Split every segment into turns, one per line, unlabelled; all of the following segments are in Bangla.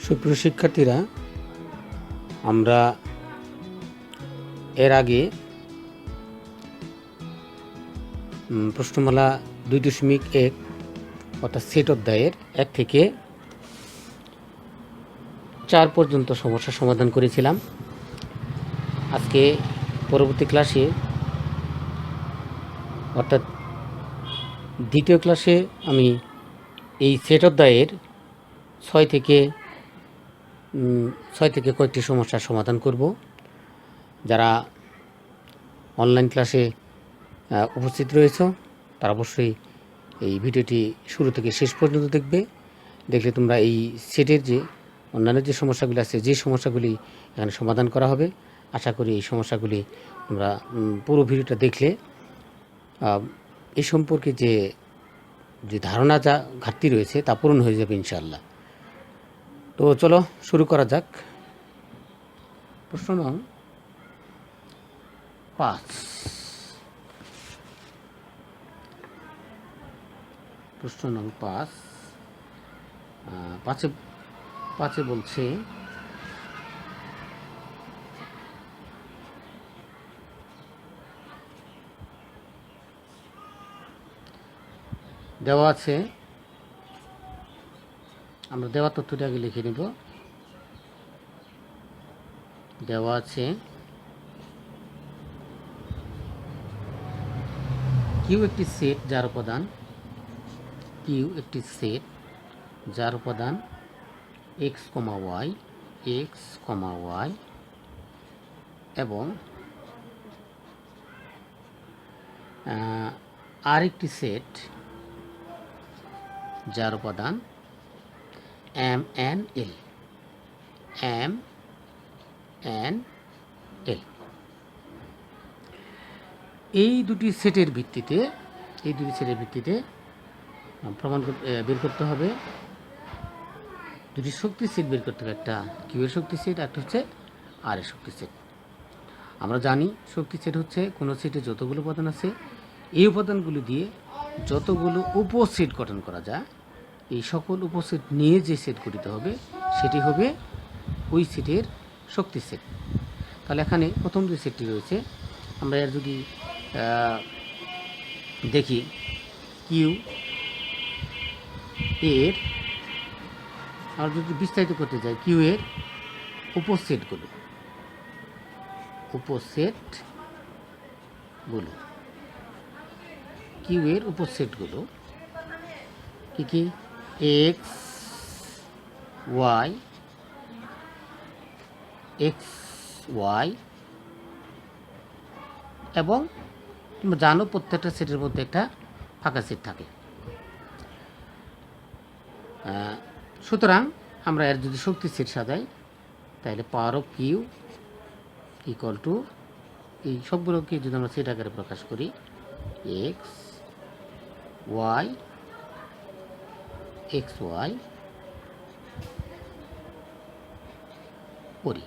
সুপ্রিয় শিক্ষার্থীরা, আমরা এর আগে প্রশ্নমালা 2.1 অর্থাৎ সেট অধ্যায়ের 1 থেকে 4 পর্যন্ত সমস্যার সমাধান করেছিলাম। আজকে পরবর্তী ক্লাসে অর্থাৎ দ্বিতীয় ক্লাসে আমি এই সেট অধ্যায়ের 6 থেকে কয়েকটি সমস্যার সমাধান করব। যারা অনলাইন ক্লাসে উপস্থিত রয়েছে তারা অবশ্যই এই ভিডিওটি শুরু থেকে শেষ পর্যন্ত দেখলে তোমরা এই সেটের যে অন্যান্য যে সমস্যাগুলি আছে, যে সমস্যাগুলি এখানে সমাধান করা হবে, আশা করি এই সমস্যাগুলি তোমরা পুরো ভিডিওটা দেখলে এই সম্পর্কে যে ধারণা যা ঘাটতি রয়েছে তা পূরণ হয়ে যাবে ইনশাআল্লাহ। তো চলো শুরু করা যাক। প্রশ্ন নং 5। প্রশ্ন নং 5 পাঁচে বলছে দেওয়া আছে, আমরা দেওয়া তথ্যটি আগে লিখে নেব। দেওয়া আছে কিউ একটি সেট যার উপাদান x, y এবং আর একটি সেট যার উপাদান m n l। এই দুটি সেটের ভিত্তিতে প্রমাণ বের করতে হবে। দুটি শক্তি সেট বের করতে হবে, একটা কিউ এর শক্তি সেট, একটা হচ্ছে আর এর শক্তি সেট। আমরা জানি শক্তি সেট হচ্ছে কোনো সেটে যতগুলো উপাদান আছে এই উপাদানগুলো দিয়ে যতগুলো উপসেট গঠন করা যায়, এই সকল উপসেট নিয়ে যে সেট গঠিত হবে সেটি হবে ওই সেটের শক্তি সেট। তাহলে এখানে প্রথম যে সেটটি রয়েছে, আমরা এর যদি দেখি কিউ এর, আমরা যদি বিস্তারিত করতে যাই, কিউ এর উপসেটগুলো কি কি? এক্স ওয়াই এবং তোমরা জানো প্রত্যেকটা সেটের মধ্যে একটা ফাঁকা সেট থাকে। সুতরাং আমরা এর যদি শক্তি সেট সাজাই তাহলে power of Q equal to, এই সবগুলোকে যদি আমরা সেট আকারে প্রকাশ করি, এক্স ওয়াই করি,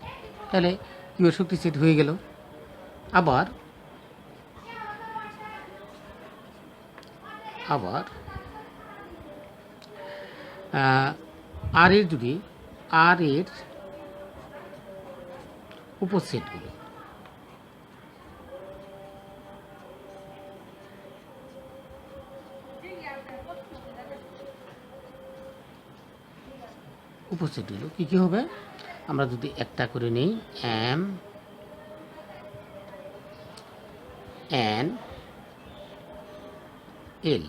তাহলে কিউ এর শক্তি সেট হয়ে গেল। আবার আর এর যদি আর এর উপসেটগুলো, কি কি হবে? আমরা যদি একটা করে নেই, এম এন এল,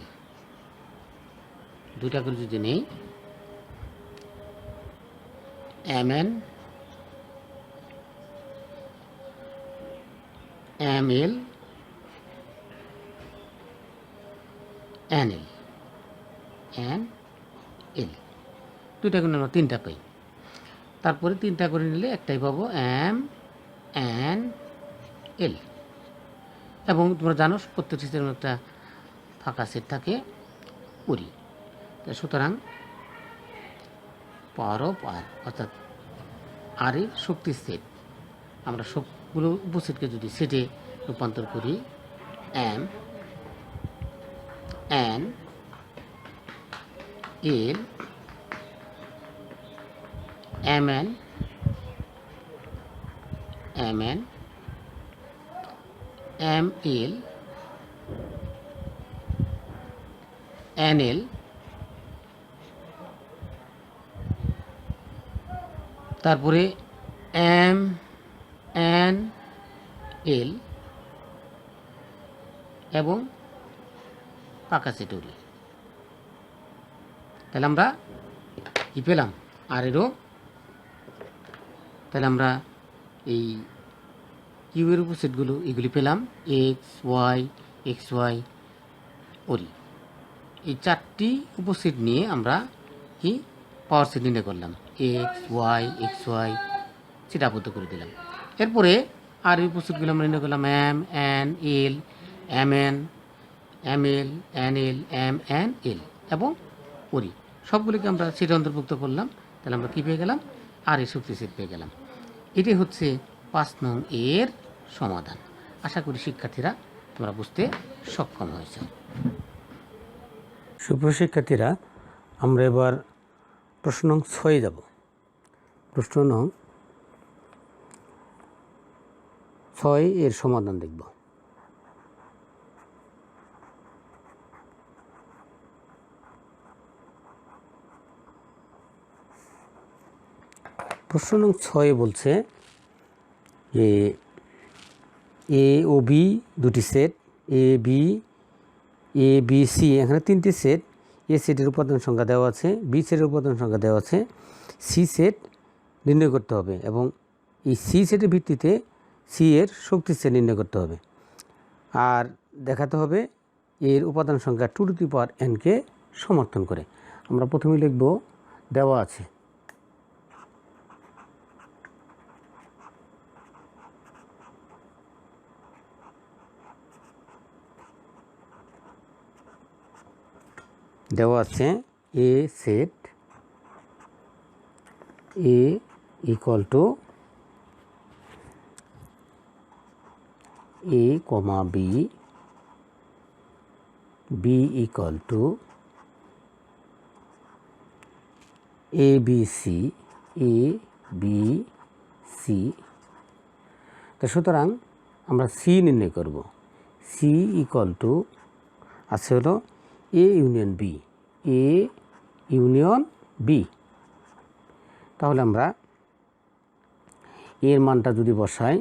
দুইটা করে যদি নেই, M N M L N L, দুইটা করে আমরা তিনটা পাই। তারপরে তিনটা করে নিলে একটাই পাবো, এম এন এল। এবং তোমরা জানো প্রত্যেকটি সেটের একটা ফাঁকা সেট থাকে করি। সুতরাং পাওয়ার অফ আর, অর্থাৎ আর এর শক্তি সেট, আমরা সবগুলো উপসেটকে যদি সেটে রূপান্তর করি, M N L mn ml nl তারপরে mnl এবং পাকা সেট উড়ি। তাহলে আমরা কি পেলাম আর এরও, তাহলে আমরা এই কিউয়ের উপসেটগুলো এগুলি পেলাম এক্স ওয়াই ওরি। এই চারটি উপসেট নিয়ে আমরা কি পাওয়ার সেট নির্ণয় করলাম, এক্স ওয়াই সেটা আবদ্ধ করে দিলাম। এরপরে আর এই উপসেটগুলো আমরা নির্ণয় করলাম M N L N L এবং ওরি, সবগুলিকে আমরা সেটা অন্তর্ভুক্ত করলাম। তাহলে আমরা কী পেয়ে গেলাম, আর এই শক্তি সেট পেয়ে গেলাম। এটি হচ্ছে 5 নং এর সমাধান। আশা করি শিক্ষার্থীরা তোমরা বুঝতে সক্ষম হয়েছে। সুপ্রিয় শিক্ষার্থীরা, আমরা এবার প্রশ্ন নং 6 যাব। প্রশ্ন নং 6 এর সমাধান দেখব। প্রশ্ন নং 6 বলছে যে এ ও বি দুটি সেট, এ বি সি এখানে 3টি সেট। এ সেটের উপাদান সংখ্যা দেওয়া আছে, বি সেটের উপাদান সংখ্যা দেওয়া আছে, সি সেট নির্ণয় করতে হবে এবং এই সি সেটের ভিত্তিতে সি এর শক্তি সেট নির্ণয় করতে হবে। আর দেখাতে হবে এর উপাদান সংখ্যা 2n কে সমর্থন করে। আমরা প্রথমে লিখব দেওয়া আছে, দেওয়া আছে A set A equal to A comma B equal to A B C. তো সুতরাং আমরা সি নির্ণয় করব। সি ইকুয়াল টু আছে হলো এ ইউনিয়ন বি। তাহলে আমরা এর মানটা যদি বসাই,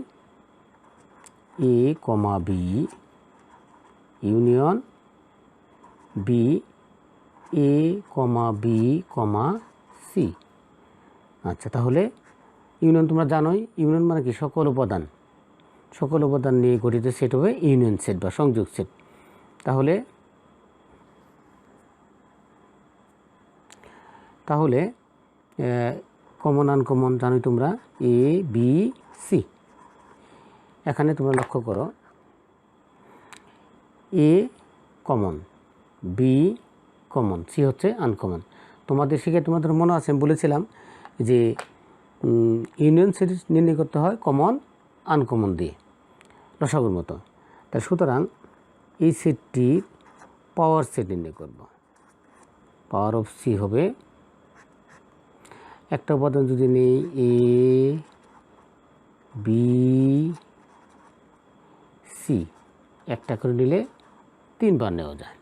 এ কমা বি ইউনিয়ন বি, এ কমা বি কমা সি। আচ্ছা, তাহলে ইউনিয়ন তোমরা জানোই, ইউনিয়ন মানে কি সকল উপাদান নিয়ে গঠিত সেট হবে ইউনিয়ন সেট বা সংযোগ সেট। তাহলে কমন আনকমন জানোই তোমরা, এ বি সি। এখানে তোমরা লক্ষ্য করো, a common, B common, C হচ্ছে আনকমন। তোমাদের মনে আছে আমি বলেছিলাম যে ইউনিয়ন সেট নির্ণয় করতে হয় কমন আনকমন দিয়ে, লসাগুর মতো। তাই সুতরাং এই সেটটির পাওয়ার সেট নির্ণয় করব। পাওয়ার অফ সি হবে, একটা উপাদান যদি নেই এ বি সি, একটা করে নিলে 3 বার নেওয়া যায়।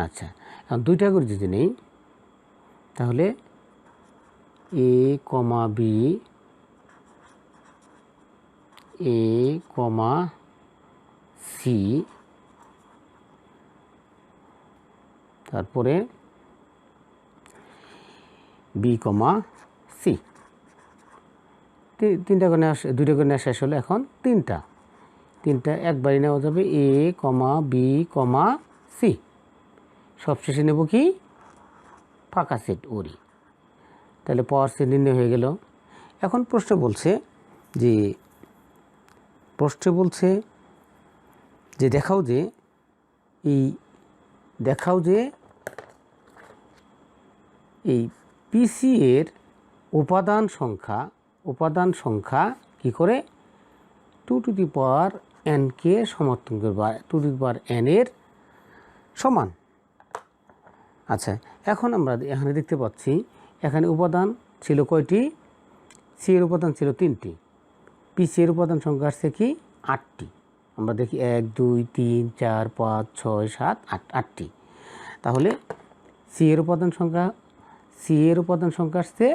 আচ্ছা, এখন 2টা করে যদি নেই, তাহলে এ কমা বি, এ কমা সি, তারপরে বি কমা সি। 2টা করে নেওয়া শেষ হলো। এখন 3টা একবারই নেওয়া যাবে, এ কমা বি কমা সি। সবশেষে নেব কি ফাঁকা সেট ওরি। তাহলে পাওয়ার সেট নির্ণয় হয়ে গেল। এখন প্রশ্ন বলছে যে দেখাও যে এই পিসি এর উপাদান সংখ্যা কি করে 2n কে সমর্থন করবে, 2n এর সমান। আচ্ছা, এখন আমরা এখানে দেখতে পাচ্ছি এখানে উপাদান ছিল কয়টি? সি এর উপাদান ছিল 3টি, পি সি এর উপাদান সংখ্যা আসছে কি 8টি। আমরা দেখি 1 2 3 4 5 6 7 8, 8টি। তাহলে সি এর উপাদান সংখ্যা আসছে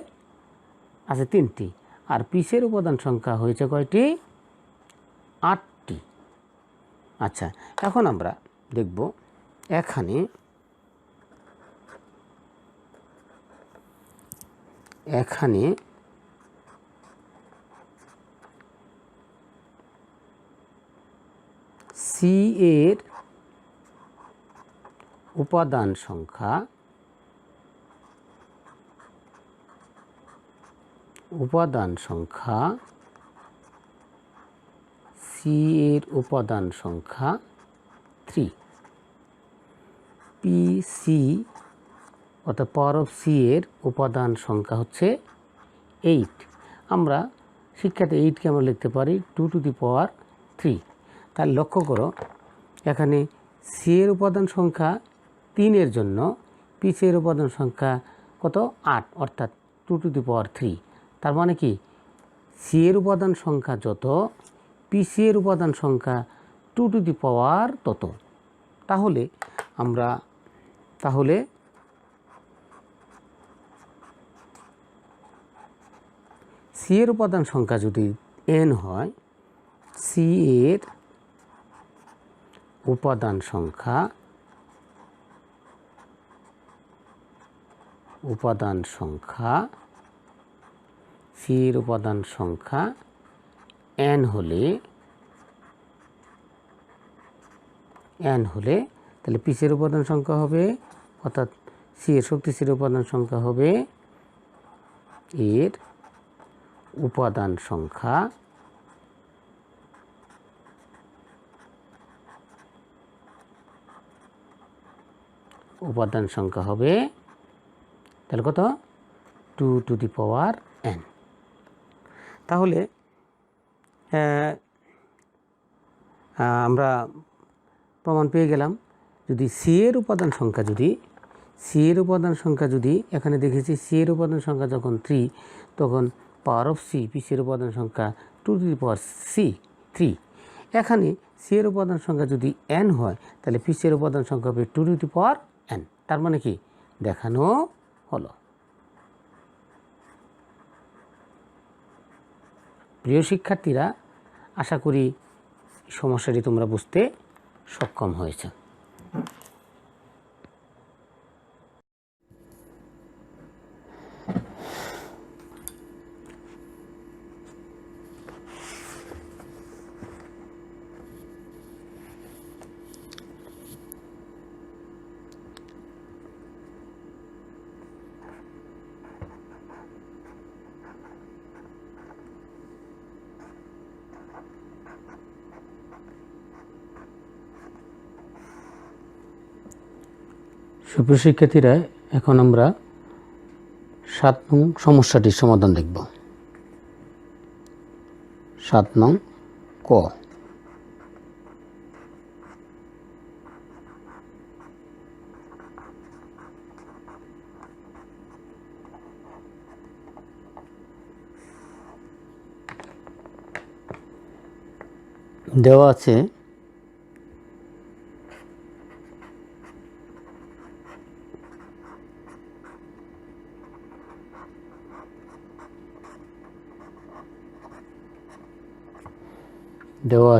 3টি, আর পি সি এর উপাদান সংখ্যা হয়েছে কয়টি? 8টি। আচ্ছা, এখন আমরা দেখব এখানে সি এর উপাদান সংখ্যা সি এর উপাদান সংখ্যা 3, পি সি অর্থাৎ পাওয়ার অফ সি এর উপাদান সংখ্যা হচ্ছে 8। আমরা শিক্ষাতে 8কে আমরা লিখতে পারি 2 টু দি পাওয়ার 3। তাহলে লক্ষ্য করো এখানে সি এর উপাদান সংখ্যা 3 এর জন্য পি সি এর উপাদান সংখ্যা কত? 8, অর্থাৎ 2 টু দি পাওয়ার 3। তার মানে কি সি এর উপাদান সংখ্যা যত, পি সি এর উপাদান সংখ্যা 2 টু দি পাওয়ার তত। তাহলে সি এর উপাদান সংখ্যা যদি n হয়, সি এর উপাদান সংখ্যা n হলে তাহলে পি সি এর উপাদান সংখ্যা হবে, অর্থাৎ সি এর শক্তিশালী উপাদান সংখ্যা হবে এর উপাদান সংখ্যা হবে তাহলে কত? 2 টু দি পাওয়ার n। তাহলে আমরা প্রমাণ পেয়ে গেলাম, যদি সি এর উপাদান সংখ্যা যদি এখানে দেখেছি সি এর উপাদান সংখ্যা যখন 3, তখন power of C P C এর উপাদান সংখ্যা 2 টু দি পাওয়ার 3। এখানে সি এর উপাদান সংখ্যা যদি n হয়, তাহলে পি সি এর উপাদান সংখ্যা হবে 2 টু দি পাওয়ার n। তার মানে কি দেখানো হলো। প্রিয় শিক্ষার্থীরা, আশা করি সমস্যাটি তোমরা বুঝতে সক্ষম হয়েছে। সুপ্রিয় শিক্ষার্থীরা, এখন আমরা 7 নং সমস্যাটির সমাধান দেখব। 7 নং ক। দেওয়া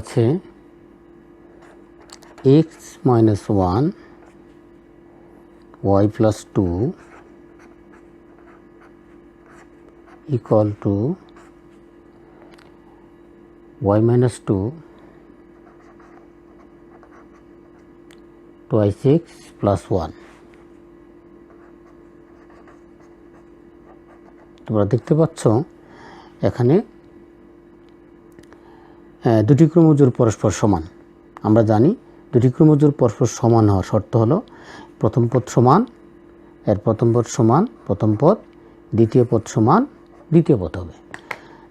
আছে x minus 1 y plus 2 equal to y minus 2 twice x plus 1। তোমরা দেখতে পাচ্ছ এখানে দুটি ক্রমজোড় পরস্পর সমান। আমরা জানি দুটি ক্রমজোড় পরস্পর সমান হওয়ার শর্ত হলো প্রথম পদ সমান, এর প্রথম পদ সমান প্রথম পদ, দ্বিতীয় পদ সমান দ্বিতীয় পদ হবে।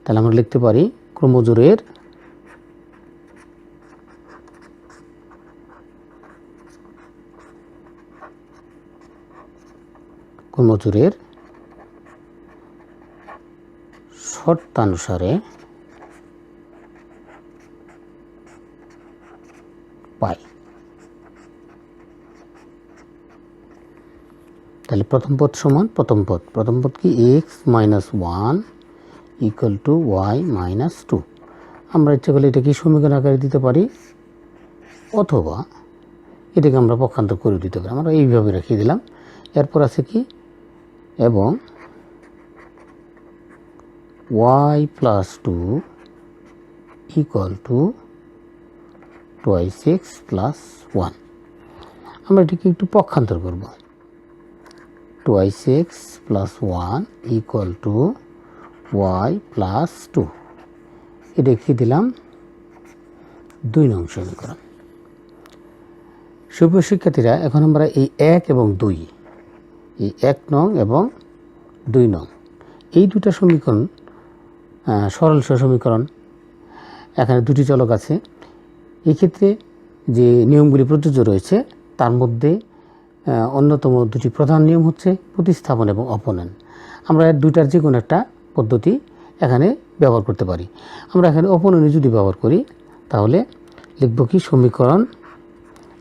তাহলে আমরা লিখতে পারি ক্রমজোড়ের শর্তানুসারে পাই। তাহলে প্রথম পদ সমান প্রথম পদ কি X minus one equal to Y minus two. আমরা ইচ্ছে করলে এটাকে সমীকরণ আকারে দিতে পারি, অথবা এটাকে আমরা পক্ষান্তর করে দিতে পারি। আমরা এইভাবে রেখে দিলাম। এরপর আছে কি, এবং Y plus two equal to twice X plus one. আমরা এটাকে একটু পক্ষান্তর করব। Twice X plus one equal to Y plus two. এটা কি দিলাম 2 নং সমীকরণ। সুপ্রিয় শিক্ষার্থীরা, এখন আমরা এই 1 এবং 2, এই 1 নং এবং 2 নং, এই দুটা সমীকরণ সরল সমীকরণ। এখানে দুটি চলক আছে। এই ক্ষেত্রে যে নিয়মগুলি প্রযোজ্য রয়েছে তার মধ্যে অন্যতম দুটি প্রধান নিয়ম হচ্ছে প্রতিস্থাপন এবং অপনয়ন। আমরা দুইটার যে কোনো একটা পদ্ধতি এখানে ব্যবহার করতে পারি। আমরা এখানে অপনয়নে যদি ব্যবহার করি তাহলে লিখব কি, সমীকরণ।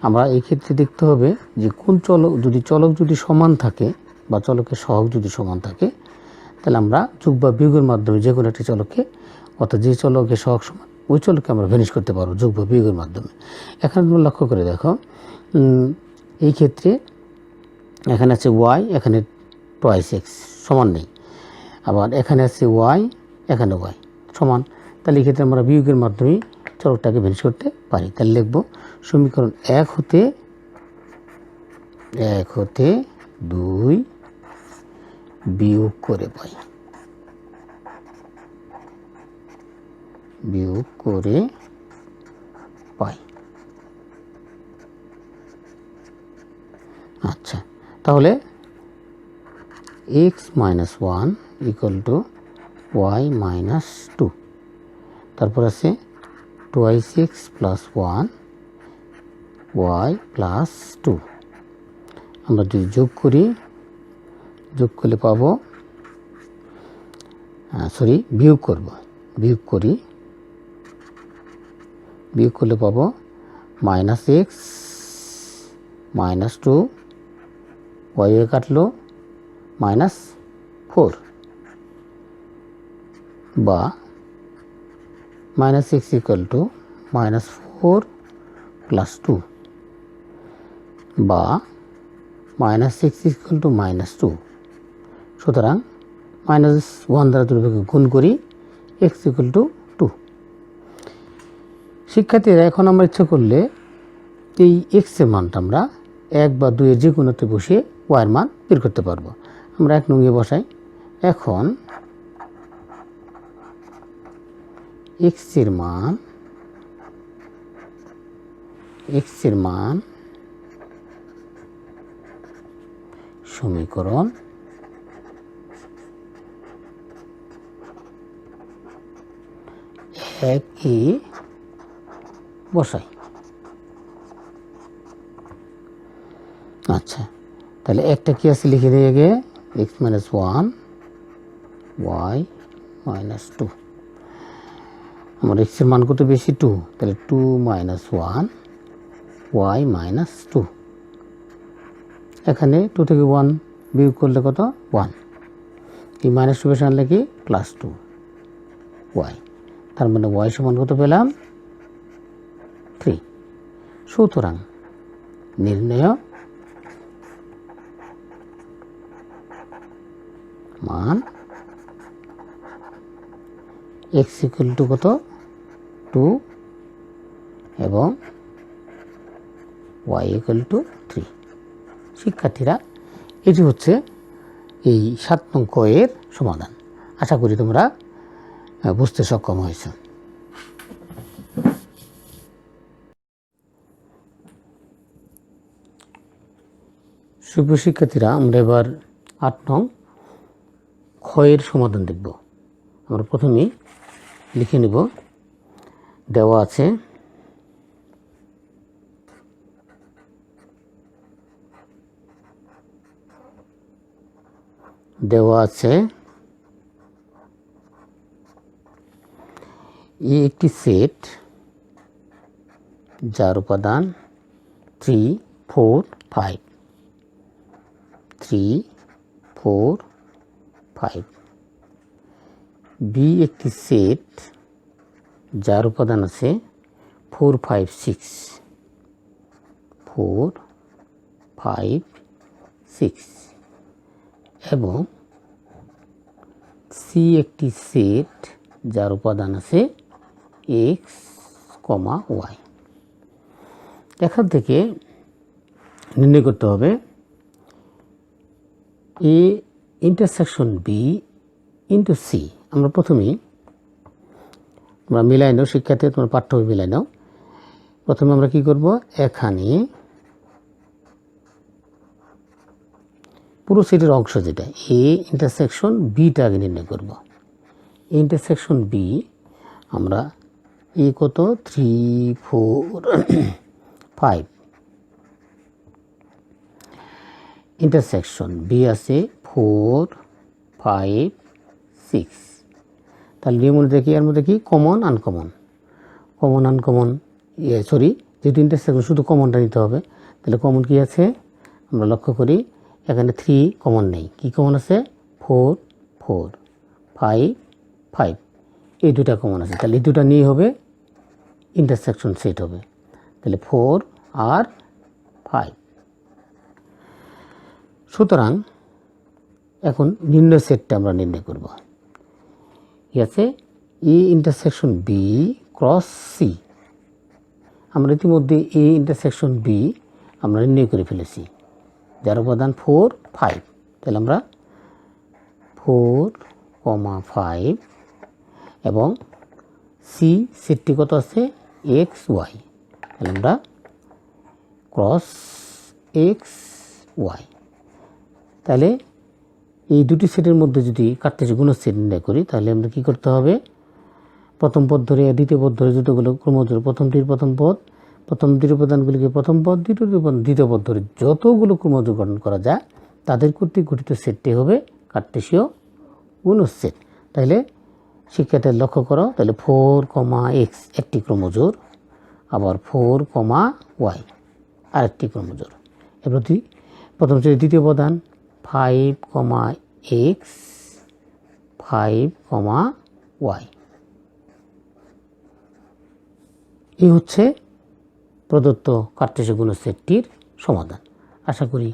আমরা এই ক্ষেত্রে দেখতে হবে যে কোন চলক যদি সমান থাকে বা চলকের সহগ যদি সমান থাকে, তাহলে আমরা যোগ বা বিয়োগের মাধ্যমে যে কোনো একটা চলককে, অর্থাৎ যে চলকের সহগ সমান ওই চলককে আমরা ভ্যানিশ করতে পারবো যোগ বা বিয়োগের মাধ্যমে। এখানে তোমরা লক্ষ্য করে দেখো, এই ক্ষেত্রে এখানে আছে ওয়াই, এখানে টোয়াইস এক্স সমান নেই, আবার এখানে আছে ওয়াই, এখানে ওয়াই সমান। তাহলে এই ক্ষেত্রে আমরা বিয়োগের মাধ্যমে চলকটাকে ভ্যানিশ করতে পারি। তাহলে লিখব সমীকরণ 1 হতে 2 বিয়োগ করে পাই, আচ্ছা, তাহলে X minus one equal to Y minus two. তারপর আছে twice X plus one Y plus two. আমরা যদি যোগ করলে পাবো, বিয়োগ করলে পাবো minus X minus two, Y কাটলো মাইনাস 4, বা minus X equal to minus 4 plus 2, বা minus X equal to minus 2। সুতরাং মাইনাস 1 দ্বারা দুটোকে গুণ করি, এক্স ইকুয়াল টু 2। শিক্ষার্থীরা, এখন আমরা ইচ্ছা করলে এই এক্সের মানটা আমরা 1 বা 2 এর যে কোনোতে বসিয়ে ওয়াইয়ের মান বের করতে পারবো। আমরা 1 নং বসাই। এখন এক্সের মান সমীকরণ 1 বসাই। আচ্ছা, তাহলে একটা কি আছে লিখে দিয়ে আগে, X minus one Y minus two. আমার এক্সের মান কত বেশি? 2, তাহলে 2 minus one Y minus two. এখানে 2 থেকে 1 বিয়োগ করলে কত? 1। এই মাইনাস 2 বেশি আনলে কি? Plus 2 Y. তার মানে ওয়াই সমান কত পেলাম? 3। সুতরাং নির্ণয় মান এক্স ইকুয়াল টু কত? 2 এবং ওয়াই ইকুয়াল টু 3। শিক্ষার্থীরা, এটি হচ্ছে এই 7 নং ক এর সমাধান। আশা করি তোমরা বুঝতে সক্ষম হয়েছ। সুপ্রিয় শিক্ষার্থীরা, আমরা এবার 8 নং খ এর সমাধান দেখব। আমরা প্রথমেই লিখে নেব, দেওয়া আছে এ একটি সেট যার উপাদান 3, 4, 5, 3, 4, 5। বি একটি সেট যার উপাদান আছে 4, 5, 6, 4, 5, 6 এবং সি একটি সেট যার উপাদান আছে এক্স, ওয়াই। এখান থেকে নির্ণয় করতে হবে A intersection B into C. আমরা প্রথমেই তোমরা মিলাই নাও, শিক্ষার্থী তোমার পাঠ্য বই মিলাই নাও। প্রথমে আমরা কি করব, এখানে পুরো সেটের অংশ যেটা এ ইন্টারসেকশন বিটা আগে নির্ণয় করব। ইন্টারসেকশন বি আমরা এ কত 3, 4, 5, ইন্টারসেকশন বি আছে 4, 5, 6। তাহলে নিয়ম দেখি এর মধ্যে কি কমন আনকমন, যেহেতু ইন্টারসেকশন শুধু কমনটা নিতে হবে। তাহলে কমন কি আছে আমরা লক্ষ্য করি, এখানে 3 কমন নেই, কি কমন আছে 4, 4, 5, 5, এই দুটা কমন আছে। তাহলে এই দুটা নিয়ে হবে ইন্টারসেকশন সেট হবে। তাহলে 4 আর 5। সুতরাং এখন নির্ণয় সেটটা আমরা নির্ণয় করব। ঠিক আছে, A intersection B cross C. আমরা ইতিমধ্যে এ ইন্টারসেকশন বি আমরা নির্ণয় করে ফেলেছি, যার উপাদান 4, 5। তাহলে আমরা 4, 5 এবং সি সেটটি কত আছে এক্স, ওয়াই। তাহলে আমরা ক্রস এক্স, ওয়াই। তাহলে এই দুটি সেটের মধ্যে যদি কার্টেসীয় গুণের নির্ণয় করি, তাহলে আমরা কী করতে হবে, প্রথম পদ ধরে দ্বিতীয় পদ ধরে যতগুলো ক্রমজোর প্রথমটির প্রথম পদ, প্রথম দুটি উপাদানগুলিকে প্রথম পদ, দ্বিতীয় পদ ধরে যতগুলো ক্রমজোর গঠন করা যায় তাদের কর্তৃক গঠিত সেটটি হবে কার্টেসীয় গুণের সেট। তাহলে শিক্ষার্থীদের লক্ষ্য করো, তাহলে 4, এক্স একটি ক্রমজোর, আবার 4, ওয়াই আরেকটি ক্রমজোর। এবার প্রথম শ্রেণীর দ্বিতীয় উপাদান 5, এক্স, 5, ওয়াই। এই হচ্ছে প্রদত্ত কার্টেসীয় গুণের সেটটির সমাধান। আশা করি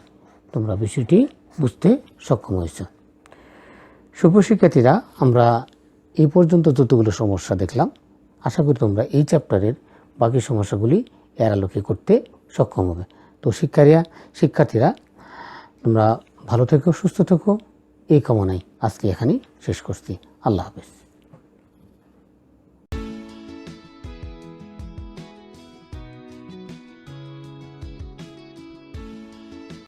তোমরা বিষয়টি বুঝতে সক্ষম হয়েছ। শিক্ষার্থীরা, আমরা এই পর্যন্ত যতগুলো সমস্যা দেখলাম, আশা করি তোমরা এই চ্যাপ্টারের বাকি সমস্যাগুলি এর আলোকে করতে সক্ষম হবে। তো শিক্ষার্থীরা তোমরা ভালো থেকো, সুস্থ থেকো, এই কামনায় আজকে এখানেই শেষ করছি। আল্লাহ হাফেজ।